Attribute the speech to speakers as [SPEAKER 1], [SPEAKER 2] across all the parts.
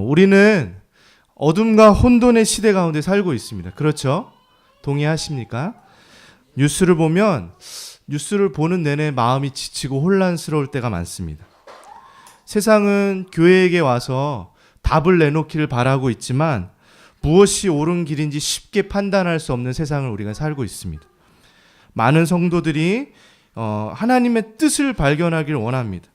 [SPEAKER 1] 우리는 어둠과 혼돈의 시대 가운데 살고 있습니다. 그렇죠? 동의하십니까? 뉴스를 보면 뉴스를 보는 내내 마음이 지치고 혼란스러울 때가 많습니다. 세상은 교회에게 와서 답을 내놓기를 바라고 있지만 무엇이 옳은 길인지 쉽게 판단할 수 없는 세상을 우리가 살고 있습니다. 많은 성도들이 하나님의 뜻을 발견하기를 원합니다.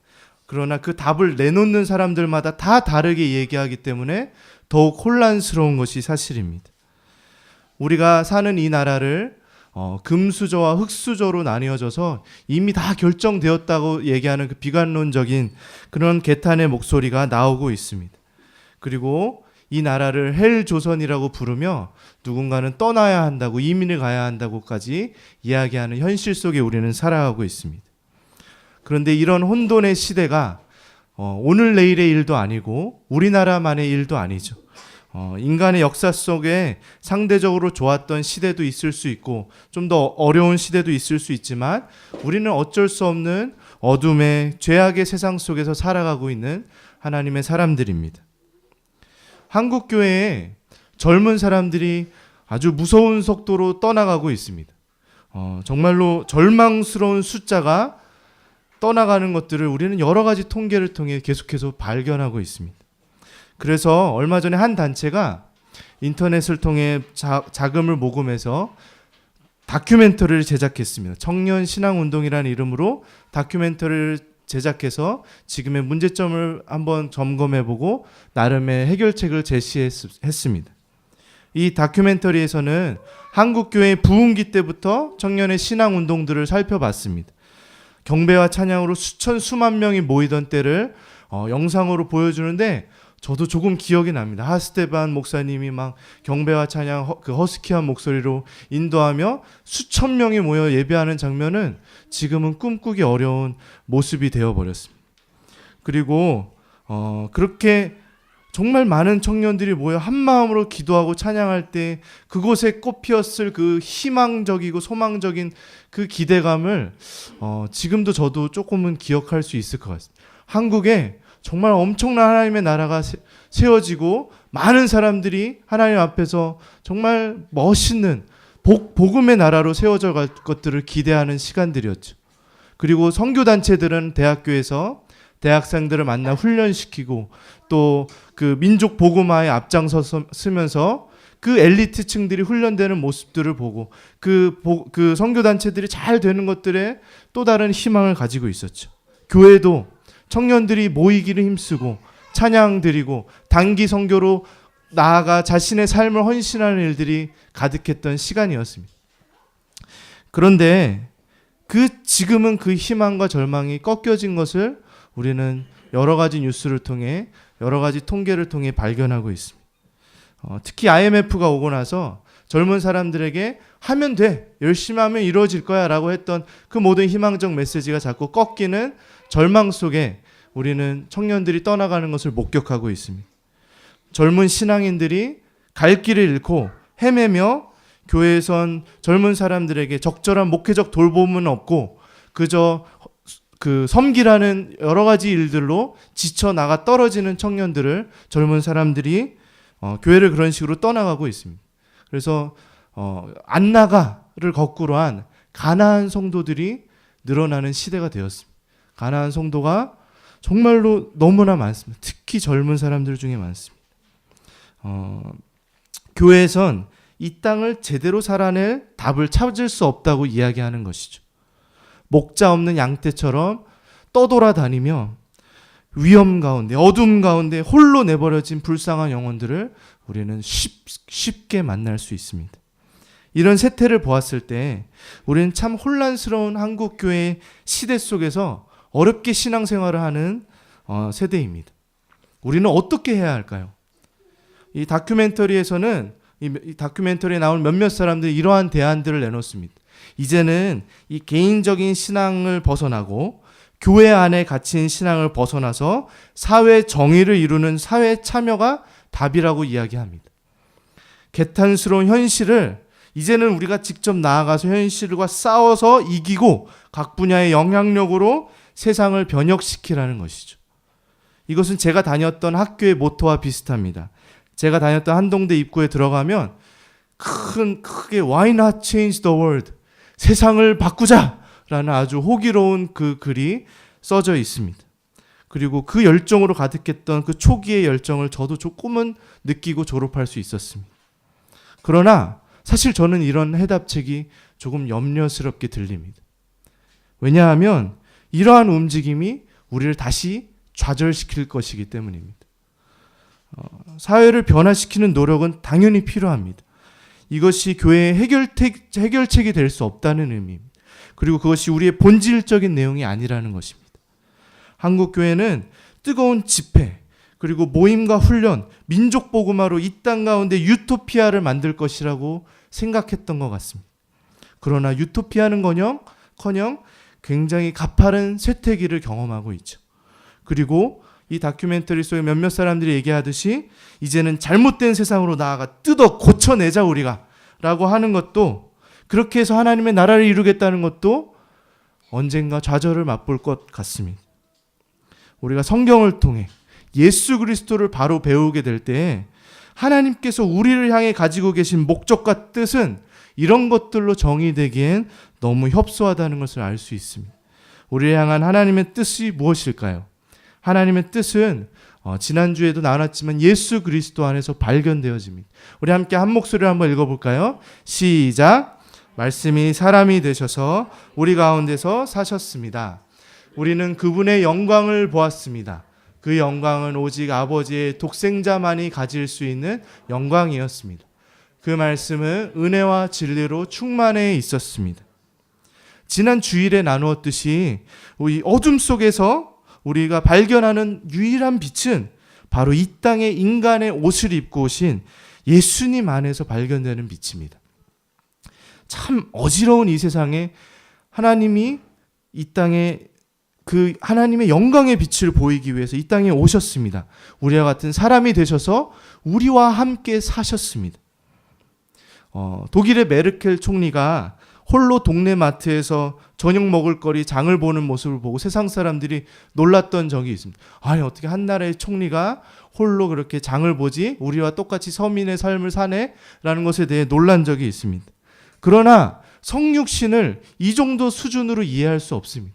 [SPEAKER 1] 그러나 그 답을 내놓는 사람들마다 다 다르게 얘기하기 때문에 더욱 혼란스러운 것이 사실입니다. 우리가 사는 이 나라를 금수저와 흙수저로 나뉘어져서 이미 다 결정되었다고 얘기하는 그 비관론적인 그런 개탄의 목소리가 나오고 있습니다. 그리고 이 나라를 헬조선이라고 부르며 누군가는 떠나야 한다고, 이민을 가야 한다고까지 이야기하는 현실 속에 우리는 살아가고 있습니다. 그런데 이런 혼돈의 시대가 오늘 내일의 일도 아니고 우리나라만의 일도 아니죠. 인간의 역사 속에 상대적으로 좋았던 시대도 있을 수 있고 좀 더 어려운 시대도 있을 수 있지만 우리는 어쩔 수 없는 어둠의 죄악의 세상 속에서 살아가고 있는 하나님의 사람들입니다. 한국교회에 젊은 사람들이 아주 무서운 속도로 떠나가고 있습니다. 정말로 절망스러운 숫자가 떠나가는 것들을 우리는 여러 가지 통계를 통해 계속해서 발견하고 있습니다. 그래서 얼마 전에 한 단체가 인터넷을 통해 자금을 모금해서 다큐멘터리를 제작했습니다. 청년 신앙운동이라는 이름으로 다큐멘터리를 제작해서 지금의 문제점을 한번 점검해보고 나름의 해결책을 제시했습니다. 이 다큐멘터리에서는 한국교회 부흥기 때부터 청년의 신앙운동들을 살펴봤습니다. 경배와 찬양으로 수만 명이 모이던 때를 영상으로 보여주는데 저도 조금 기억이 납니다. 하스테반 목사님이 막 경배와 찬양 그 허스키한 목소리로 인도하며 수천 명이 모여 예배하는 장면은 지금은 꿈꾸기 어려운 모습이 되어버렸습니다. 그리고 그렇게 정말 많은 청년들이 모여 한 마음으로 기도하고 찬양할 때 그곳에 꽃피었을 그 희망적이고 소망적인 그 기대감을 지금도 저도 조금은 기억할 수 있을 것 같습니다. 한국에 정말 엄청난 하나님의 나라가 세워지고 많은 사람들이 하나님 앞에서 정말 멋있는 복음의 나라로 세워져 갈 것들을 기대하는 시간들이었죠. 그리고 선교단체들은 대학교에서 대학생들을 만나 훈련시키고 또 그 민족 복음화에 앞장서면서 그 엘리트층들이 훈련되는 모습들을 보고 그 선교단체들이 잘 되는 것들에 또 다른 희망을 가지고 있었죠. 교회도 청년들이 모이기를 힘쓰고 찬양 드리고 단기 선교로 나아가 자신의 삶을 헌신하는 일들이 가득했던 시간이었습니다. 그런데 지금은 그 희망과 절망이 꺾여진 것을 우리는 여러 가지 뉴스를 통해 여러 가지 통계를 통해 발견하고 있습니다. 특히 IMF가 오고 나서 젊은 사람들에게 하면 돼, 열심히 하면 이루어질 거야 라고 했던 그 모든 희망적 메시지가 자꾸 꺾이는 절망 속에 우리는 청년들이 떠나가는 것을 목격하고 있습니다. 젊은 신앙인들이 갈 길을 잃고 헤매며 교회에선 젊은 사람들에게 적절한 목회적 돌봄은 없고 그저 그 섬기라는 여러 가지 일들로 지쳐 나가 떨어지는 청년들을 젊은 사람들이 교회를 그런 식으로 떠나가고 있습니다. 그래서 안 나가를 거꾸로 한 가나안 성도들이 늘어나는 시대가 되었습니다. 가나안 성도가 정말로 너무나 많습니다. 특히 젊은 사람들 중에 많습니다. 교회에선 이 땅을 제대로 살아낼 답을 찾을 수 없다고 이야기하는 것이죠. 목자 없는 양떼처럼 떠돌아다니며 위험 가운데 어둠 가운데 홀로 내버려진 불쌍한 영혼들을 우리는 쉽게 만날 수 있습니다. 이런 세태를 보았을 때 우리는 참 혼란스러운 한국교회 시대 속에서 어렵게 신앙생활을 하는 세대입니다. 우리는 어떻게 해야 할까요? 이 다큐멘터리에서는 이 다큐멘터리에 나온 몇몇 사람들이 이러한 대안들을 내놓습니다. 이제는 이 개인적인 신앙을 벗어나고 교회 안에 갇힌 신앙을 벗어나서 사회 정의를 이루는 사회 참여가 답이라고 이야기합니다. 개탄스러운 현실을 이제는 우리가 직접 나아가서 현실과 싸워서 이기고 각 분야의 영향력으로 세상을 변혁시키라는 것이죠. 이것은 제가 다녔던 학교의 모토와 비슷합니다. 제가 다녔던 한동대 입구에 들어가면 크게 Why not change the world? 세상을 바꾸자라는 아주 호기로운 그 글이 써져 있습니다. 그리고 그 열정으로 가득했던 그 초기의 열정을 저도 조금은 느끼고 졸업할 수 있었습니다. 그러나 사실 저는 이런 해답책이 조금 염려스럽게 들립니다. 왜냐하면 이러한 움직임이 우리를 다시 좌절시킬 것이기 때문입니다. 사회를 변화시키는 노력은 당연히 필요합니다. 이것이 교회의 해결책이 될 수 없다는 의미입니다. 그리고 그것이 우리의 본질적인 내용이 아니라는 것입니다. 한국 교회는 뜨거운 집회, 그리고 모임과 훈련, 민족 복음화로 이 땅 가운데 유토피아를 만들 것이라고 생각했던 것 같습니다. 그러나 유토피아는커녕 굉장히 가파른 쇠퇴기를 경험하고 있죠. 그리고 이 다큐멘터리 속에 몇몇 사람들이 얘기하듯이 이제는 잘못된 세상으로 나아가 뜯어 고쳐내자 우리가 라고 하는 것도, 그렇게 해서 하나님의 나라를 이루겠다는 것도 언젠가 좌절을 맛볼 것 같습니다. 우리가 성경을 통해 예수 그리스도를 바로 배우게 될 때 하나님께서 우리를 향해 가지고 계신 목적과 뜻은 이런 것들로 정의되기엔 너무 협소하다는 것을 알 수 있습니다. 우리를 향한 하나님의 뜻이 무엇일까요? 하나님의 뜻은 지난주에도 나눴지만 예수 그리스도 안에서 발견되어집니다. 우리 함께 한 목소리로 한번 읽어볼까요? 시작. 말씀이 사람이 되셔서 우리 가운데서 사셨습니다. 우리는 그분의 영광을 보았습니다. 그 영광은 오직 아버지의 독생자만이 가질 수 있는 영광이었습니다. 그 말씀은 은혜와 진리로 충만해 있었습니다. 지난 주일에 나누었듯이 이 어둠 속에서 우리가 발견하는 유일한 빛은 바로 이 땅에 인간의 옷을 입고 오신 예수님 안에서 발견되는 빛입니다. 참 어지러운 이 세상에 하나님이 이 땅에 그 하나님의 영광의 빛을 보이기 위해서 이 땅에 오셨습니다. 우리와 같은 사람이 되셔서 우리와 함께 사셨습니다. 독일의 메르켈 총리가 홀로 동네 마트에서 저녁 먹을 거리 장을 보는 모습을 보고 세상 사람들이 놀랐던 적이 있습니다. 아니, 어떻게 한 나라의 총리가 홀로 그렇게 장을 보지? 우리와 똑같이 서민의 삶을 사네? 라는 것에 대해 놀란 적이 있습니다. 그러나 성육신을 이 정도 수준으로 이해할 수 없습니다.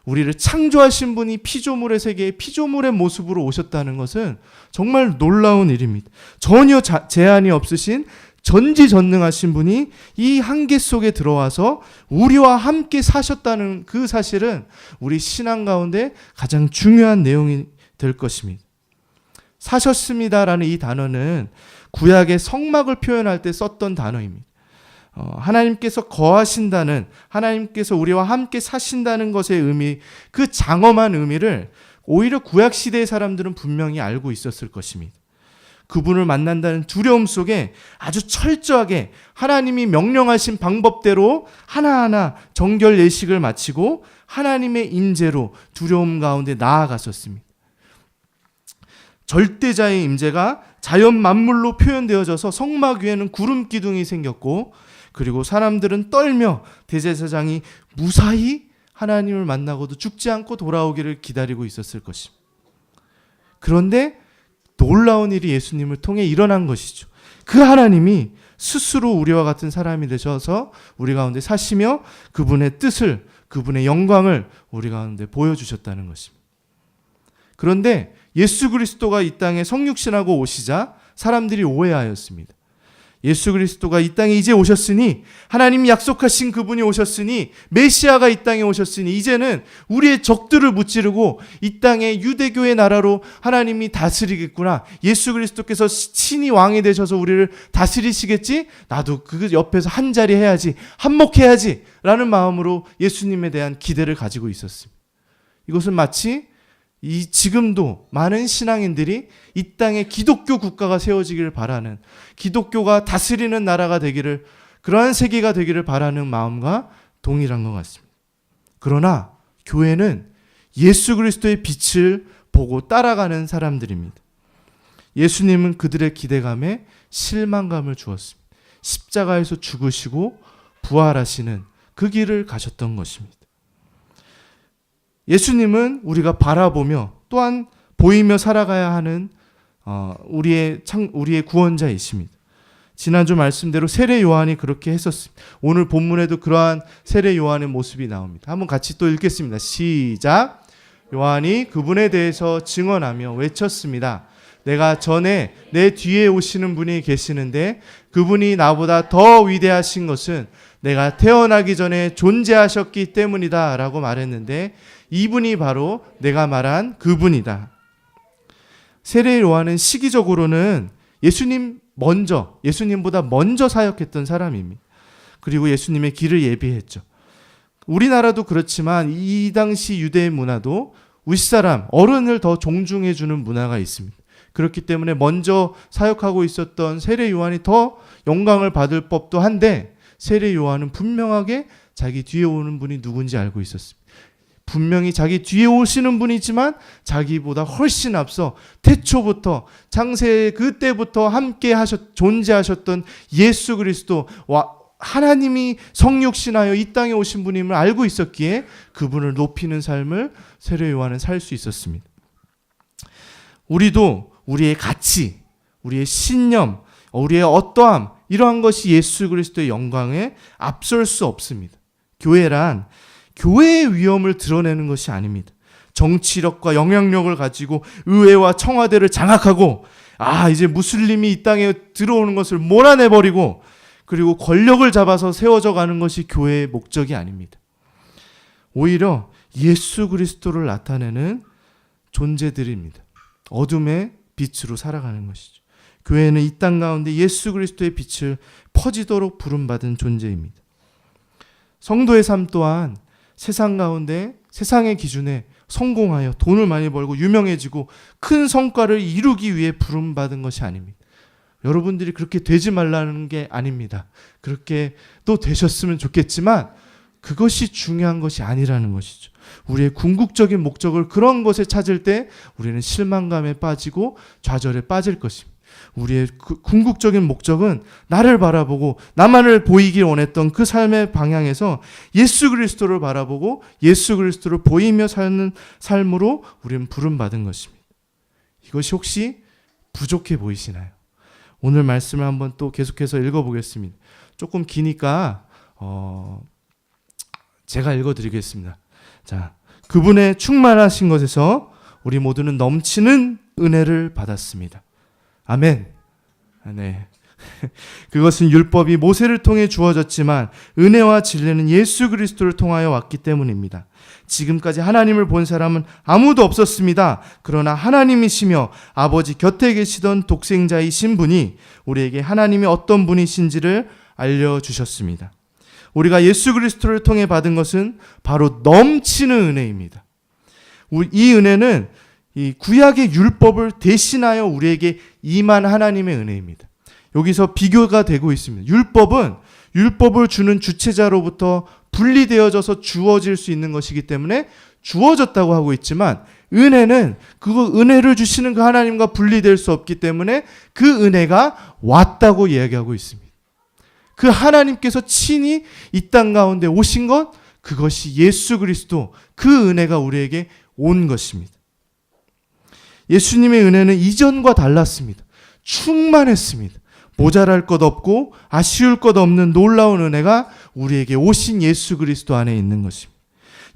[SPEAKER 1] 우리를 창조하신 분이 피조물의 세계에 피조물의 모습으로 오셨다는 것은 정말 놀라운 일입니다. 전혀 제한이 없으신 전지전능하신 분이 이 한계 속에 들어와서 우리와 함께 사셨다는 그 사실은 우리 신앙 가운데 가장 중요한 내용이 될 것입니다. 사셨습니다라는 이 단어는 구약의 성막을 표현할 때 썼던 단어입니다. 하나님께서 거하신다는, 하나님께서 우리와 함께 사신다는 것의 의미, 그 장엄한 의미를 오히려 구약 시대의 사람들은 분명히 알고 있었을 것입니다. 그분을 만난다는 두려움 속에 아주 철저하게 하나님이 명령하신 방법대로 하나하나 정결 예식을 마치고 하나님의 임재로 두려움 가운데 나아갔었습니다. 절대자의 임재가 자연 만물로 표현되어져서 성막 위에는 구름 기둥이 생겼고, 그리고 사람들은 떨며 대제사장이 무사히 하나님을 만나고도 죽지 않고 돌아오기를 기다리고 있었을 것입니다. 그런데 놀라운 일이 예수님을 통해 일어난 것이죠. 그 하나님이 스스로 우리와 같은 사람이 되셔서 우리 가운데 사시며 그분의 뜻을, 그분의 영광을 우리 가운데 보여주셨다는 것입니다. 그런데 예수 그리스도가 이 땅에 성육신하고 오시자 사람들이 오해하였습니다. 예수 그리스도가 이 땅에 이제 오셨으니, 하나님이 약속하신 그분이 오셨으니, 메시아가 이 땅에 오셨으니 이제는 우리의 적들을 무찌르고 이 땅에 유대교의 나라로 하나님이 다스리겠구나, 예수 그리스도께서 친히 왕이 되셔서 우리를 다스리시겠지, 나도 그 옆에서 한자리 해야지, 한몫해야지 라는 마음으로 예수님에 대한 기대를 가지고 있었습니다. 이것은 마치 지금도 많은 신앙인들이 이 땅에 기독교 국가가 세워지기를 바라는, 기독교가 다스리는 나라가 되기를, 그러한 세계가 되기를 바라는 마음과 동일한 것 같습니다. 그러나 교회는 예수 그리스도의 빛을 보고 따라가는 사람들입니다. 예수님은 그들의 기대감에 실망감을 주었습니다. 십자가에서 죽으시고 부활하시는 그 길을 가셨던 것입니다. 예수님은 우리가 바라보며 또한 보이며 살아가야 하는 우리의 구원자이십니다. 지난주 말씀대로 세례 요한이 그렇게 했었습니다. 오늘 본문에도 그러한 세례 요한의 모습이 나옵니다. 한번 같이 또 읽겠습니다. 시작. 요한이 그분에 대해서 증언하며 외쳤습니다. 내가 전에 내 뒤에 오시는 분이 계시는데 그분이 나보다 더 위대하신 것은 내가 태어나기 전에 존재하셨기 때문이다 라고 말했는데 이분이 바로 내가 말한 그분이다. 세례 요한은 시기적으로는 예수님보다 먼저 사역했던 사람입니다. 그리고 예수님의 길을 예비했죠. 우리나라도 그렇지만 이 당시 유대의 문화도 윗사람, 어른을 더 존중해주는 문화가 있습니다. 그렇기 때문에 먼저 사역하고 있었던 세례 요한이 더 영광을 받을 법도 한데 세례 요한은 분명하게 자기 뒤에 오는 분이 누군지 알고 있었습니다. 분명히 자기 뒤에 오시는 분이지만 자기보다 훨씬 앞서 태초부터 창세 그때부터 함께 존재하셨던 예수 그리스도 하나님이 성육신하여 이 땅에 오신 분임을 알고 있었기에 그분을 높이는 삶을 세례 요한은 살 수 있었습니다. 우리도 우리의 가치, 우리의 신념, 우리의 어떠함 이러한 것이 예수 그리스도의 영광에 앞설 수 없습니다. 교회란 교회의 위엄을 드러내는 것이 아닙니다. 정치력과 영향력을 가지고 의회와 청와대를 장악하고 이제 무슬림이 이 땅에 들어오는 것을 몰아내버리고 그리고 권력을 잡아서 세워져 가는 것이 교회의 목적이 아닙니다. 오히려 예수 그리스도를 나타내는 존재들입니다. 어둠의 빛으로 살아가는 것이죠. 교회는 이 땅 가운데 예수 그리스도의 빛을 퍼지도록 부름받은 존재입니다. 성도의 삶 또한 세상 가운데 세상의 기준에 성공하여 돈을 많이 벌고 유명해지고 큰 성과를 이루기 위해 부름받은 것이 아닙니다. 여러분들이 그렇게 되지 말라는 게 아닙니다. 그렇게 또 되셨으면 좋겠지만 그것이 중요한 것이 아니라는 것이죠. 우리의 궁극적인 목적을 그런 것에 찾을 때 우리는 실망감에 빠지고 좌절에 빠질 것입니다. 우리의 궁극적인 목적은 나를 바라보고 나만을 보이길 원했던 그 삶의 방향에서 예수 그리스도를 바라보고 예수 그리스도를 보이며 사는 삶으로 우리는 부름받은 것입니다. 이것이 혹시 부족해 보이시나요? 오늘 말씀을 한번 또 계속해서 읽어보겠습니다. 조금 기니까 제가 읽어드리겠습니다. 자, 그분의 충만하신 것에서 우리 모두는 넘치는 은혜를 받았습니다. 아멘. 네. 그것은 율법이 모세를 통해 주어졌지만 은혜와 진리는 예수 그리스도를 통하여 왔기 때문입니다. 지금까지 하나님을 본 사람은 아무도 없었습니다. 그러나 하나님이시며 아버지 곁에 계시던 독생자이신 분이 우리에게 하나님이 어떤 분이신지를 알려주셨습니다. 우리가 예수 그리스도를 통해 받은 것은 바로 넘치는 은혜입니다. 이 은혜는 이 구약의 율법을 대신하여 우리에게 임한 하나님의 은혜입니다. 여기서 비교가 되고 있습니다. 율법을 주는 주체자로부터 분리되어져서 주어질 수 있는 것이기 때문에 주어졌다고 하고 있지만 은혜는 은혜를 주시는 그 하나님과 분리될 수 없기 때문에 그 은혜가 왔다고 이야기하고 있습니다. 그 하나님께서 친히 이 땅 가운데 오신 것, 그것이 예수 그리스도, 그 은혜가 우리에게 온 것입니다. 예수님의 은혜는 이전과 달랐습니다. 충만했습니다. 모자랄 것 없고 아쉬울 것 없는 놀라운 은혜가 우리에게 오신 예수 그리스도 안에 있는 것입니다.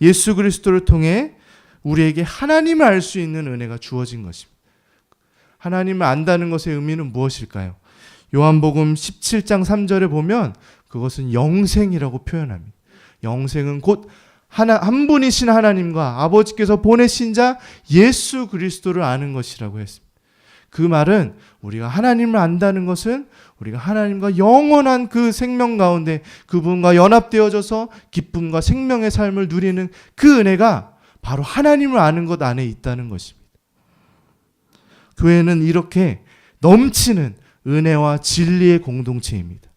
[SPEAKER 1] 예수 그리스도를 통해 우리에게 하나님을 알 수 있는 은혜가 주어진 것입니다. 하나님을 안다는 것의 의미는 무엇일까요? 요한복음 17장 3절에 보면 그것은 영생이라고 표현합니다. 영생은 곧 한 분이신 하나님과 아버지께서 보내신 자 예수 그리스도를 아는 것이라고 했습니다. 그 말은 우리가 하나님을 안다는 것은 우리가 하나님과 영원한 그 생명 가운데 그분과 연합되어져서 기쁨과 생명의 삶을 누리는 그 은혜가 바로 하나님을 아는 것 안에 있다는 것입니다. 교회는 이렇게 넘치는 은혜와 진리의 공동체입니다.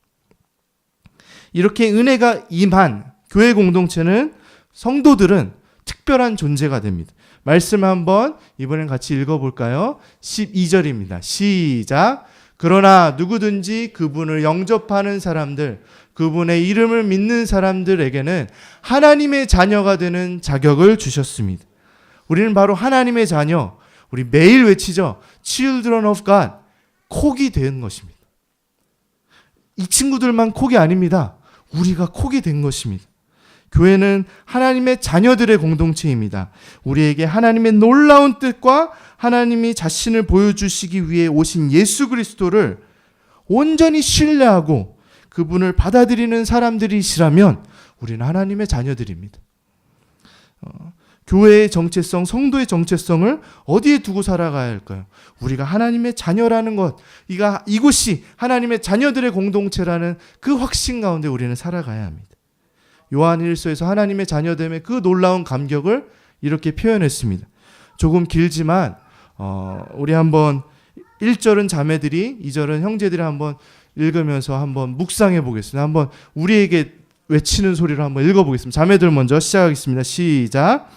[SPEAKER 1] 이렇게 은혜가 임한 교회 공동체는 성도들은 특별한 존재가 됩니다. 말씀 한번 이번엔 같이 읽어볼까요? 12절입니다. 시작. 그러나 누구든지 그분을 영접하는 사람들, 그분의 이름을 믿는 사람들에게는 하나님의 자녀가 되는 자격을 주셨습니다. 우리는 바로 하나님의 자녀, 우리 매일 외치죠. Children of God. 콕이 된 것입니다. 이 친구들만 콕이 아닙니다. 우리가 콕이 된 것입니다. 교회는 하나님의 자녀들의 공동체입니다. 우리에게 하나님의 놀라운 뜻과 하나님이 자신을 보여주시기 위해 오신 예수 그리스도를 온전히 신뢰하고 그분을 받아들이는 사람들이시라면 우리는 하나님의 자녀들입니다. 교회의 정체성, 성도의 정체성을 어디에 두고 살아가야 할까요? 우리가 하나님의 자녀라는 것, 이곳이 하나님의 자녀들의 공동체라는 그 확신 가운데 우리는 살아가야 합니다. 요한 1서에서 하나님의 자녀됨의 그 놀라운 감격을 이렇게 표현했습니다. 조금 길지만 우리 한번 1절은 자매들이, 2절은 형제들이 한번 읽으면서 한번 묵상해 보겠습니다. 한번 우리에게 외치는 소리로 한번 읽어보겠습니다. 자매들 먼저 시작하겠습니다. 시작.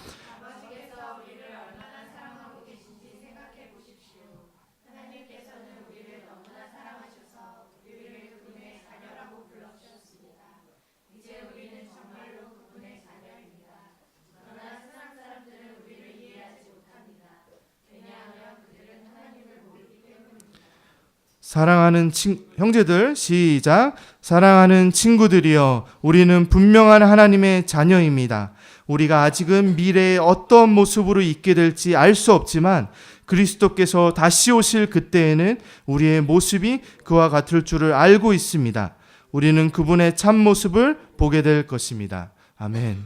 [SPEAKER 1] 사랑하는 형제들, 시작. 사랑하는 친구들이여, 우리는 분명한 하나님의 자녀입니다. 우리가 아직은 미래에 어떤 모습으로 있게 될지 알 수 없지만 그리스도께서 다시 오실 그때에는 우리의 모습이 그와 같을 줄을 알고 있습니다. 우리는 그분의 참 모습을 보게 될 것입니다. 아멘.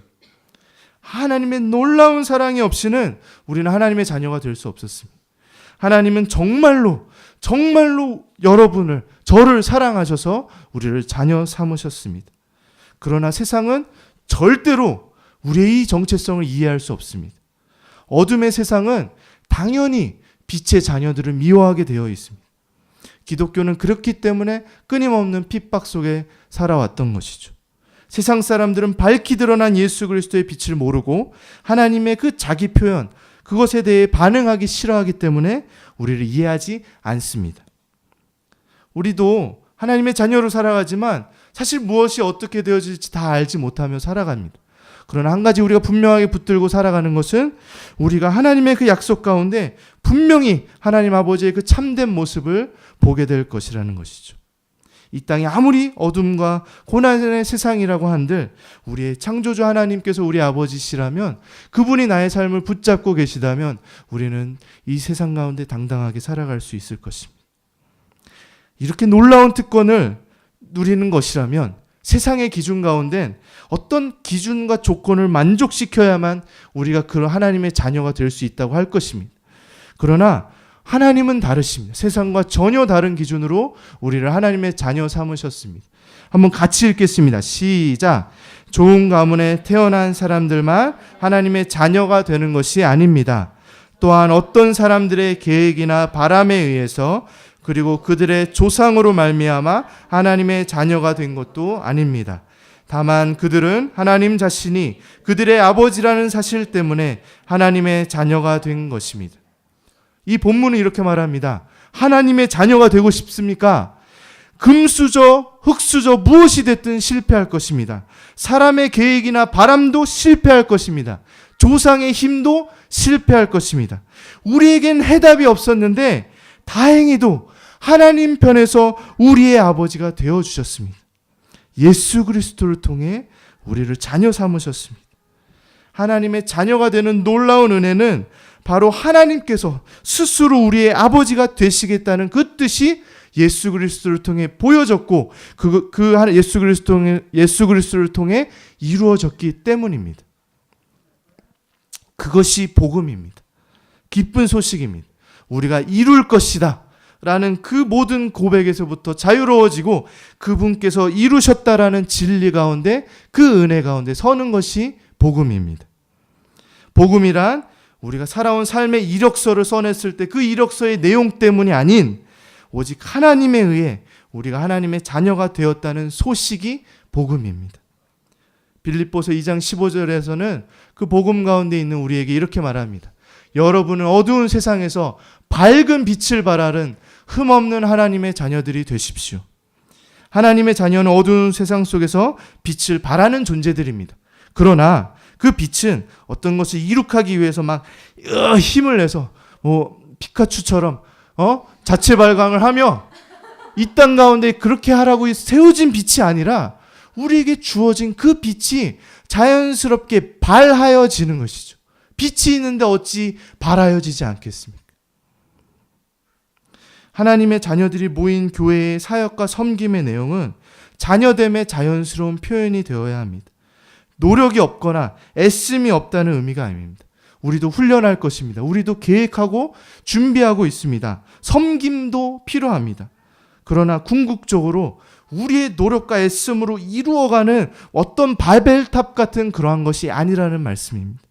[SPEAKER 1] 하나님의 놀라운 사랑이 없이는 우리는 하나님의 자녀가 될 수 없었습니다. 하나님은 정말로 여러분을, 저를 사랑하셔서 우리를 자녀 삼으셨습니다. 그러나 세상은 절대로 우리의 이 정체성을 이해할 수 없습니다. 어둠의 세상은 당연히 빛의 자녀들을 미워하게 되어 있습니다. 기독교는 그렇기 때문에 끊임없는 핍박 속에 살아왔던 것이죠. 세상 사람들은 밝히 드러난 예수 그리스도의 빛을 모르고 하나님의 그 자기 표현, 그것에 대해 반응하기 싫어하기 때문에 우리를 이해하지 않습니다. 우리도 하나님의 자녀로 살아가지만 사실 무엇이 어떻게 되어질지 다 알지 못하며 살아갑니다. 그러나 한 가지 우리가 분명하게 붙들고 살아가는 것은 우리가 하나님의 그 약속 가운데 분명히 하나님 아버지의 그 참된 모습을 보게 될 것이라는 것이죠. 이 땅이 아무리 어둠과 고난의 세상이라고 한들 우리의 창조주 하나님께서 우리 아버지시라면, 그분이 나의 삶을 붙잡고 계시다면 우리는 이 세상 가운데 당당하게 살아갈 수 있을 것입니다. 이렇게 놀라운 특권을 누리는 것이라면 세상의 기준 가운데 어떤 기준과 조건을 만족시켜야만 우리가 그런 하나님의 자녀가 될 수 있다고 할 것입니다. 그러나 하나님은 다르십니다. 세상과 전혀 다른 기준으로 우리를 하나님의 자녀 삼으셨습니다. 한번 같이 읽겠습니다. 시작. 좋은 가문에 태어난 사람들만 하나님의 자녀가 되는 것이 아닙니다. 또한 어떤 사람들의 계획이나 바람에 의해서, 그리고 그들의 조상으로 말미암아 하나님의 자녀가 된 것도 아닙니다. 다만 그들은 하나님 자신이 그들의 아버지라는 사실 때문에 하나님의 자녀가 된 것입니다. 이 본문은 이렇게 말합니다. 하나님의 자녀가 되고 싶습니까? 금수저, 흙수저 무엇이 됐든 실패할 것입니다. 사람의 계획이나 바람도 실패할 것입니다. 조상의 힘도 실패할 것입니다. 우리에겐 해답이 없었는데 다행히도 하나님 편에서 우리의 아버지가 되어주셨습니다. 예수 그리스도를 통해 우리를 자녀 삼으셨습니다. 하나님의 자녀가 되는 놀라운 은혜는 바로 하나님께서 스스로 우리의 아버지가 되시겠다는 그 뜻이 예수 그리스도를 통해 보여졌고 예수 그리스도를 통해 이루어졌기 때문입니다. 그것이 복음입니다. 기쁜 소식입니다. 우리가 이룰 것이다 라는 그 모든 고백에서부터 자유로워지고 그분께서 이루셨다라는 진리 가운데, 그 은혜 가운데 서는 것이 복음입니다. 복음이란 우리가 살아온 삶의 이력서를 써냈을 때 그 이력서의 내용 때문이 아닌 오직 하나님에 의해 우리가 하나님의 자녀가 되었다는 소식이 복음입니다. 빌립보서 2장 15절에서는 그 복음 가운데 있는 우리에게 이렇게 말합니다. 여러분은 어두운 세상에서 밝은 빛을 발하는 흠없는 하나님의 자녀들이 되십시오. 하나님의 자녀는 어두운 세상 속에서 빛을 발하는 존재들입니다. 그러나 그 빛은 어떤 것을 이룩하기 위해서 막 힘을 내서 피카츄처럼 자체 발광을 하며 이 땅 가운데 그렇게 하라고 세워진 빛이 아니라 우리에게 주어진 그 빛이 자연스럽게 발하여지는 것이죠. 빛이 있는데 어찌 발하여지지 않겠습니까? 하나님의 자녀들이 모인 교회의 사역과 섬김의 내용은 자녀됨의 자연스러운 표현이 되어야 합니다. 노력이 없거나 애씀이 없다는 의미가 아닙니다. 우리도 훈련할 것입니다. 우리도 계획하고 준비하고 있습니다. 섬김도 필요합니다. 그러나 궁극적으로 우리의 노력과 애씀으로 이루어가는 어떤 바벨탑 같은 그러한 것이 아니라는 말씀입니다.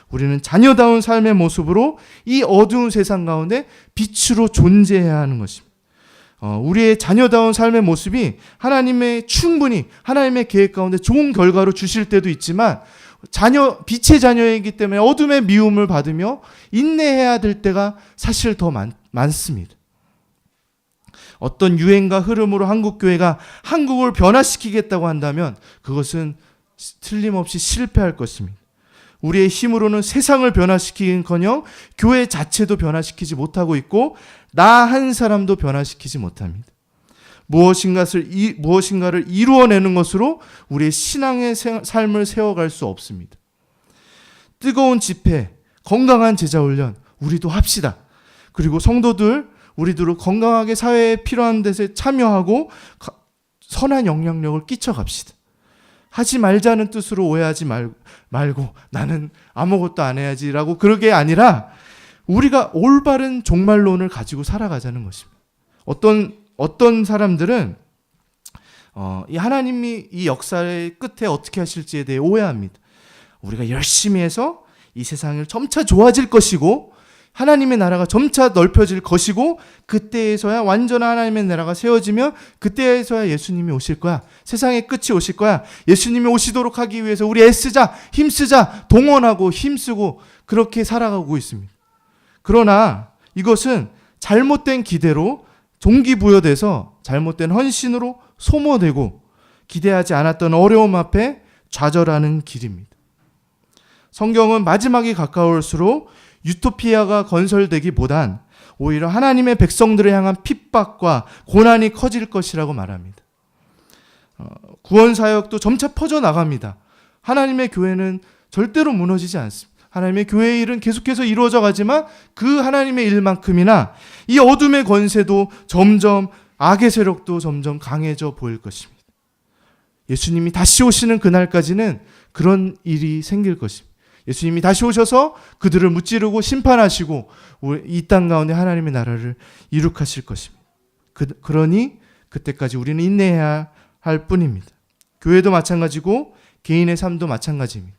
[SPEAKER 1] 우리는 자녀다운 삶의 모습으로 이 어두운 세상 가운데 빛으로 존재해야 하는 것입니다. 우리의 자녀다운 삶의 모습이 충분히 하나님의 계획 가운데 좋은 결과로 주실 때도 있지만 빛의 자녀이기 때문에 어둠의 미움을 받으며 인내해야 될 때가 사실 더 많습니다. 어떤 유행과 흐름으로 한국교회가 한국을 변화시키겠다고 한다면 그것은 틀림없이 실패할 것입니다. 우리의 힘으로는 세상을 변화시키긴커녕 교회 자체도 변화시키지 못하고 있고 나 한 사람도 변화시키지 못합니다. 무엇인가를 이루어내는 것으로 우리의 신앙의 삶을 세워갈 수 없습니다. 뜨거운 집회, 건강한 제자훈련 우리도 합시다. 그리고 성도들 우리들도 건강하게 사회에 필요한 데서 참여하고 선한 영향력을 끼쳐갑시다. 하지 말자는 뜻으로 오해하지 말고 나는 아무것도 안 해야지라고 그러게 아니라 우리가 올바른 종말론을 가지고 살아가자는 것입니다. 어떤 사람들은 이 하나님이 이 역사의 끝에 어떻게 하실지에 대해 오해합니다. 우리가 열심히 해서 이 세상을 점차 좋아질 것이고 하나님의 나라가 점차 넓혀질 것이고 그때에서야 완전한 하나님의 나라가 세워지며 그때에서야 예수님이 오실 거야. 세상의 끝이 오실 거야. 예수님이 오시도록 하기 위해서 우리 애쓰자, 힘쓰자, 동원하고 힘쓰고 그렇게 살아가고 있습니다. 그러나 이것은 잘못된 기대로 동기부여돼서 잘못된 헌신으로 소모되고 기대하지 않았던 어려움 앞에 좌절하는 길입니다. 성경은 마지막이 가까울수록 유토피아가 건설되기보단 오히려 하나님의 백성들을 향한 핍박과 고난이 커질 것이라고 말합니다. 구원 사역도 점차 퍼져나갑니다. 하나님의 교회는 절대로 무너지지 않습니다. 하나님의 교회의 일은 계속해서 이루어져 가지만 그 하나님의 일만큼이나 이 어둠의 권세도 점점 악의 세력도 점점 강해져 보일 것입니다. 예수님이 다시 오시는 그날까지는 그런 일이 생길 것입니다. 예수님이 다시 오셔서 그들을 무찌르고 심판하시고 이 땅 가운데 하나님의 나라를 이룩하실 것입니다. 그러니 그때까지 우리는 인내해야 할 뿐입니다. 교회도 마찬가지고 개인의 삶도 마찬가지입니다.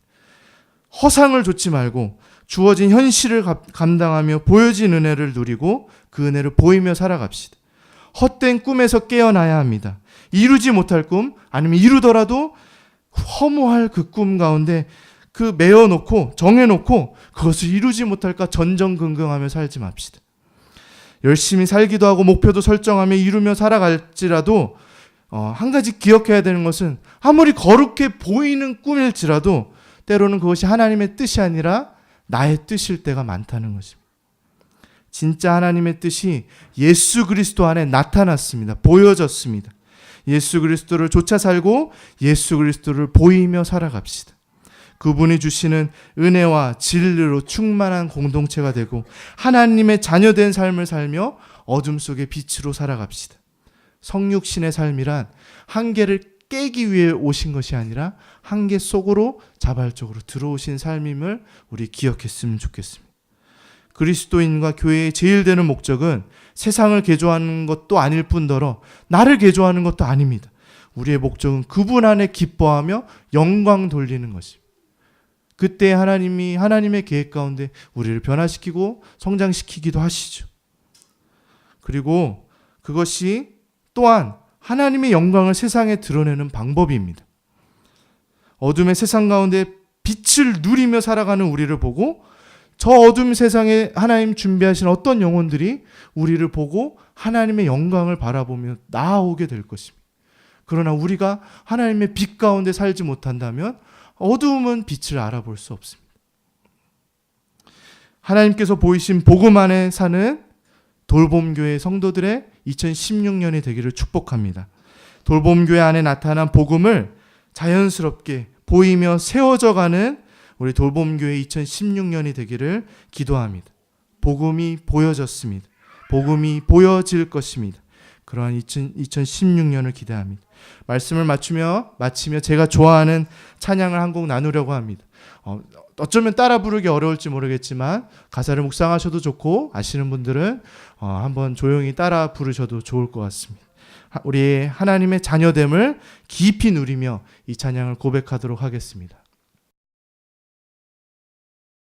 [SPEAKER 1] 허상을 좇지 말고 주어진 현실을 감당하며 보여진 은혜를 누리고 그 은혜를 보이며 살아갑시다. 헛된 꿈에서 깨어나야 합니다. 이루지 못할 꿈 아니면 이루더라도 허무할 그 꿈 가운데 메어놓고 정해놓고 그것을 이루지 못할까 전전긍긍하며 살지 맙시다. 열심히 살기도 하고 목표도 설정하며 이루며 살아갈지라도 한 가지 기억해야 되는 것은 아무리 거룩해 보이는 꿈일지라도 때로는 그것이 하나님의 뜻이 아니라 나의 뜻일 때가 많다는 것입니다. 진짜 하나님의 뜻이 예수 그리스도 안에 나타났습니다. 보여졌습니다. 예수 그리스도를 쫓아 살고 예수 그리스도를 보이며 살아갑시다. 그분이 주시는 은혜와 진리로 충만한 공동체가 되고 하나님의 자녀된 삶을 살며 어둠 속의 빛으로 살아갑시다. 성육신의 삶이란 한계를 깨기 위해 오신 것이 아니라 한계 속으로 자발적으로 들어오신 삶임을 우리 기억했으면 좋겠습니다. 그리스도인과 교회의 제일 되는 목적은 세상을 개조하는 것도 아닐 뿐더러 나를 개조하는 것도 아닙니다. 우리의 목적은 그분 안에 기뻐하며 영광 돌리는 것입니다. 그때 하나님이 하나님의 계획 가운데 우리를 변화시키고 성장시키기도 하시죠. 그리고 그것이 또한 하나님의 영광을 세상에 드러내는 방법입니다. 어둠의 세상 가운데 빛을 누리며 살아가는 우리를 보고 저 어둠 세상에 하나님 준비하신 어떤 영혼들이 우리를 보고 하나님의 영광을 바라보며 나아오게 될 것입니다. 그러나 우리가 하나님의 빛 가운데 살지 못한다면 어두움은 빛을 알아볼 수 없습니다. 하나님께서 보이신 복음 안에 사는 돌봄교회 성도들의 2016년이 되기를 축복합니다. 돌봄교회 안에 나타난 복음을 자연스럽게 보이며 세워져 가는 우리 돌봄교회 2016년이 되기를 기도합니다. 복음이 보여졌습니다. 복음이 보여질 것입니다. 그러한 2016년을 기대합니다. 말씀을 마치며 제가 좋아하는 찬양을 한 곡 나누려고 합니다. 어쩌면 따라 부르기 어려울지 모르겠지만 가사를 묵상하셔도 좋고 아시는 분들은 한번 조용히 따라 부르셔도 좋을 것 같습니다. 우리 하나님의 자녀됨을 깊이 누리며 이 찬양을 고백하도록 하겠습니다.